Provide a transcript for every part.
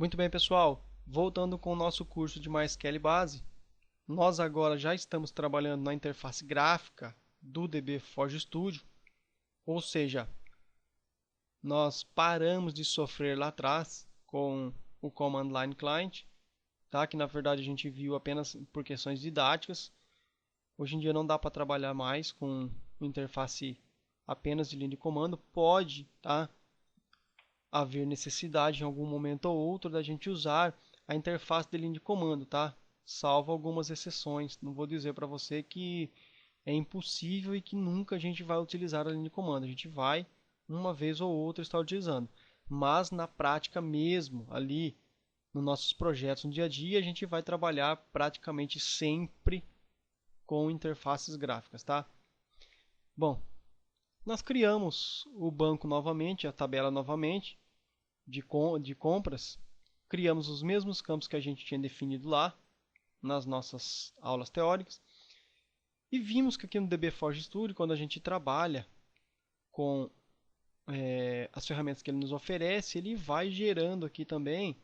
Muito bem, pessoal. Voltando com o nosso curso de MySQL Base, nós agora já estamos trabalhando na interface gráfica do DB Forge Studio, ou seja, nós paramos de sofrer lá atrás com o Command Line Client, tá? Que na verdade a gente viu apenas por questões didáticas. Hoje em dia não dá para trabalhar mais com interface apenas de linha de comando. Pode, tá, haver necessidade em algum momento ou outro da gente usar a interface de linha de comando, tá? Salvo algumas exceções. Não vou dizer para você que é impossível e que nunca a gente vai utilizar a linha de comando. A gente vai, uma vez ou outra, estar utilizando. Mas na prática mesmo, ali nos nossos projetos no dia a dia, a gente vai trabalhar praticamente sempre com interfaces gráficas, tá? Bom, nós criamos o banco novamente, a tabela novamente de compras. Criamos os mesmos campos que a gente tinha definido lá nas nossas aulas teóricas. E vimos que aqui no DB Forge Studio, quando a gente trabalha com as ferramentas que ele nos oferece, ele vai gerando aqui também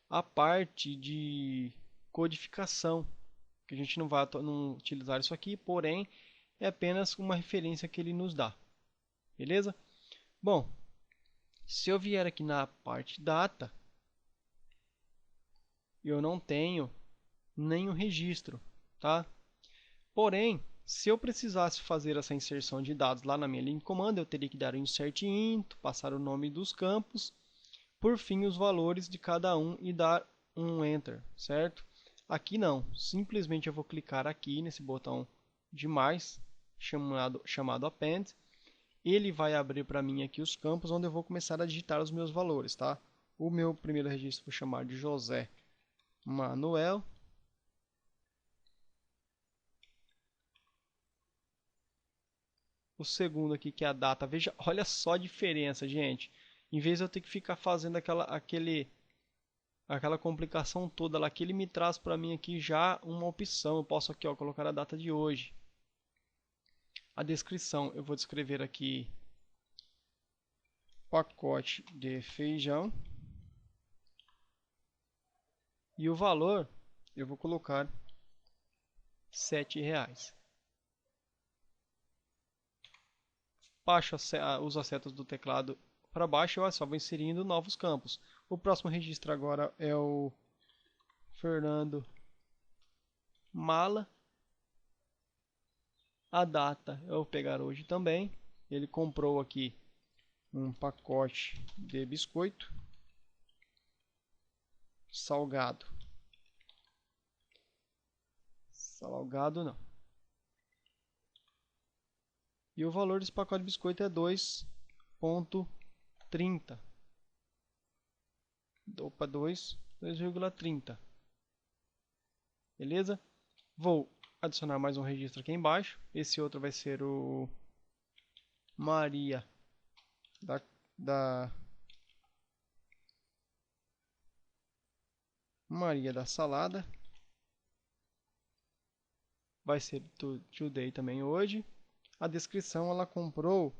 a parte de codificação, que a gente não vai não utilizar isso aqui, porém é apenas uma referência que ele nos dá. Beleza? Bom, se eu vier aqui na parte data, eu não tenho nenhum registro, tá? Porém, se eu precisasse fazer essa inserção de dados lá na minha linha de comando, eu teria que dar um insert int, passar o nome dos campos, por fim os valores de cada um e dar um enter, certo? Aqui não, simplesmente eu vou clicar aqui nesse botão de mais, chamado append. Ele vai abrir para mim aqui os campos onde eu vou começar a digitar os meus valores, tá? O meu primeiro registro vou chamar de José Manuel. O segundo aqui, que é a data. Veja, olha só a diferença, gente. Em vez de eu ter que ficar fazendo aquela complicação toda lá, que ele me traz para mim aqui já uma opção. Eu posso aqui, ó, colocar a data de hoje. A descrição, eu vou descrever aqui pacote de feijão. E o valor, eu vou colocar R$7. Baixo uso as setas do teclado para baixo, eu só vou inserindo novos campos. O próximo registro agora é o Fernando Mala. A data eu vou pegar hoje também. Ele comprou aqui um pacote de biscoito salgado. Salgado não. E o valor desse pacote de biscoito é 2,30. Opa, 2,30. Beleza? Vou adicionar mais um registro aqui embaixo. Esse outro vai ser o Maria Maria da Salada. Vai ser do Today também hoje. A descrição, ela comprou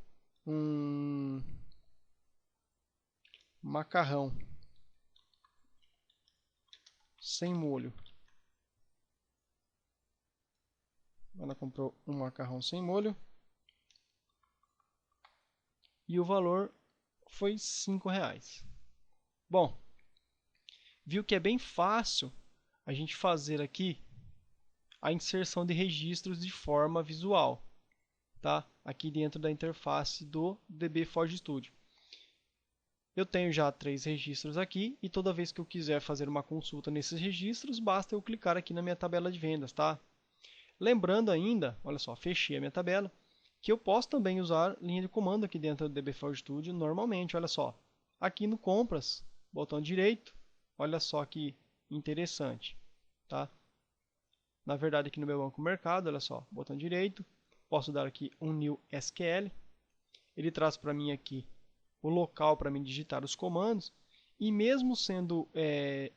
um macarrão sem molho. Ela comprou um macarrão sem molho. E o valor foi R$5. Bom, viu que é bem fácil a gente fazer aqui a inserção de registros de forma visual, tá? Aqui dentro da interface do DB Forge Studio. Eu tenho já 3 registros aqui e toda vez que eu quiser fazer uma consulta nesses registros, basta eu clicar aqui na minha tabela de vendas, tá? Lembrando ainda, olha só, fechei a minha tabela, que eu posso também usar linha de comando aqui dentro do DB Forge Studio normalmente, olha só. Aqui no compras, botão direito, olha só que interessante, tá? Na verdade, aqui no meu banco mercado, olha só, botão direito, posso dar aqui um new SQL. Ele traz para mim aqui o local para mim digitar os comandos. E mesmo sendo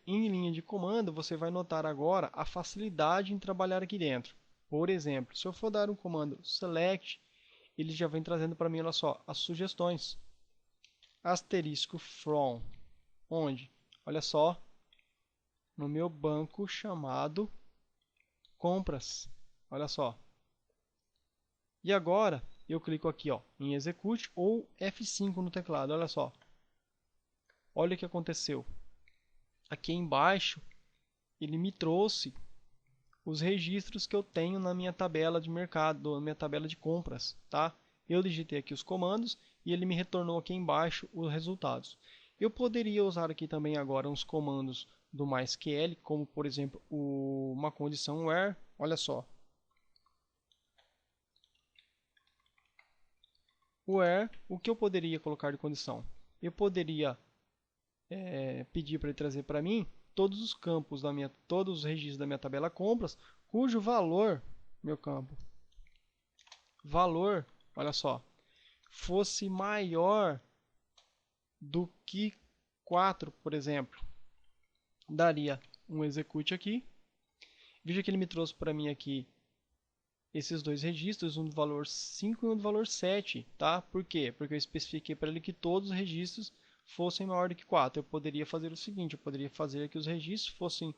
em linha de comando, você vai notar agora a facilidade em trabalhar aqui dentro. Por exemplo, se eu for dar um comando select, ele já vem trazendo para mim, olha só, as sugestões. Asterisco from, onde? olha só, no meu banco chamado compras. Olha só. E agora eu clico aqui, ó, em Execute ou F5 no teclado. Olha só. Olha o que aconteceu. Aqui embaixo ele me trouxe os registros que eu tenho na minha tabela de mercado, na minha tabela de compras, tá? Eu digitei aqui os comandos e ele me retornou aqui embaixo os resultados. Eu poderia usar aqui também agora uns comandos do MySQL, como por exemplo uma condição where, olha só. Where, o que eu poderia colocar de condição? Eu poderia pedir para ele trazer para mim todos os campos todos os registros da minha tabela compras, cujo valor, meu campo, valor, olha só, fosse maior do que 4, por exemplo. Daria um execute aqui. Veja que ele me trouxe para mim aqui esses dois registros, um do valor 5 e um do valor 7, tá? Por quê? Porque eu especifiquei para ele que todos os registros fossem maior do que 4. Eu poderia fazer o seguinte, eu poderia fazer que os registros fossem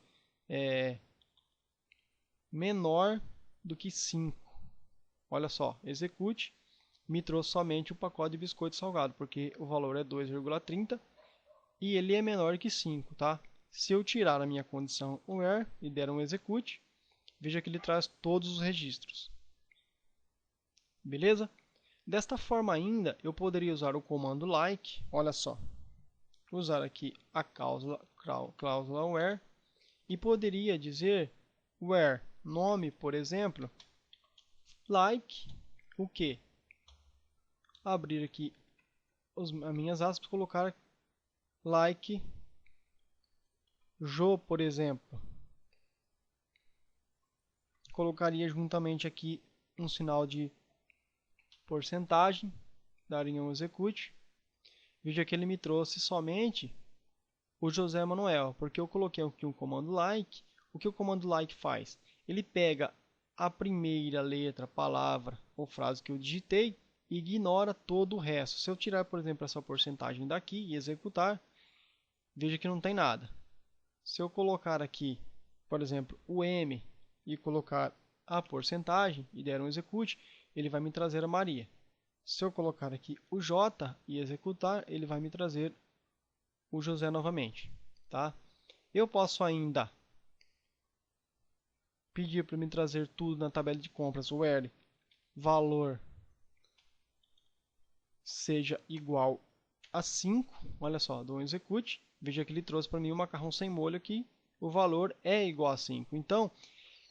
menor do que 5. Olha só, execute, me trouxe somente o pacote de biscoito salgado, porque o valor é 2,30 e ele é menor que 5, tá? Se eu tirar a minha condição where e der um execute, veja que ele traz todos os registros. Beleza? Desta forma ainda, eu poderia usar o comando like, olha só, usar aqui a cláusula where e poderia dizer where nome, por exemplo, like o que? Abrir aqui as minhas aspas, colocar like Jo, por exemplo. Colocaria juntamente aqui um sinal de porcentagem, daria um execute. Veja que ele me trouxe somente o José Manuel, porque eu coloquei aqui um comando like. O que o comando like faz? Ele pega a primeira letra, palavra ou frase que eu digitei e ignora todo o resto. Se eu tirar, por exemplo, essa porcentagem daqui e executar, veja que não tem nada. Se eu colocar aqui, por exemplo, o M e colocar a porcentagem e der um execute, ele vai me trazer a Maria. Se eu colocar aqui o J e executar, ele vai me trazer o José novamente, tá? Eu posso ainda pedir para me trazer tudo na tabela de compras, o where valor seja igual a 5, olha só, dou um execute, veja que ele trouxe para mim o macarrão sem molho aqui, o valor é igual a 5. Então,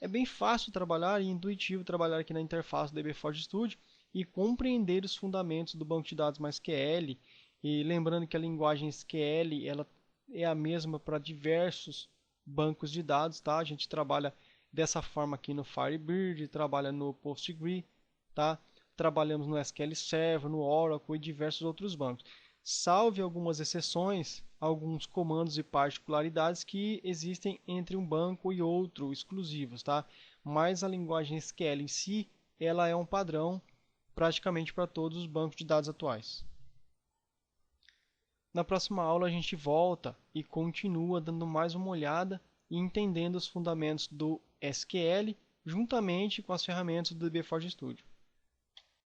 é bem fácil trabalhar e intuitivo trabalhar aqui na interface do DB Forge Studio e compreender os fundamentos do banco de dados MySQL. E lembrando que a linguagem SQL ela é a mesma para diversos bancos de dados, tá? A gente trabalha dessa forma aqui no Firebird, trabalha no PostgreSQL, tá? Trabalhamos no SQL Server, no Oracle e diversos outros bancos. Salve algumas exceções, alguns comandos e particularidades que existem entre um banco e outro exclusivos, tá? Mas a linguagem SQL em si, ela é um padrão praticamente para todos os bancos de dados atuais. Na próxima aula a gente volta e continua dando mais uma olhada e entendendo os fundamentos do SQL juntamente com as ferramentas do DB Forge Studio.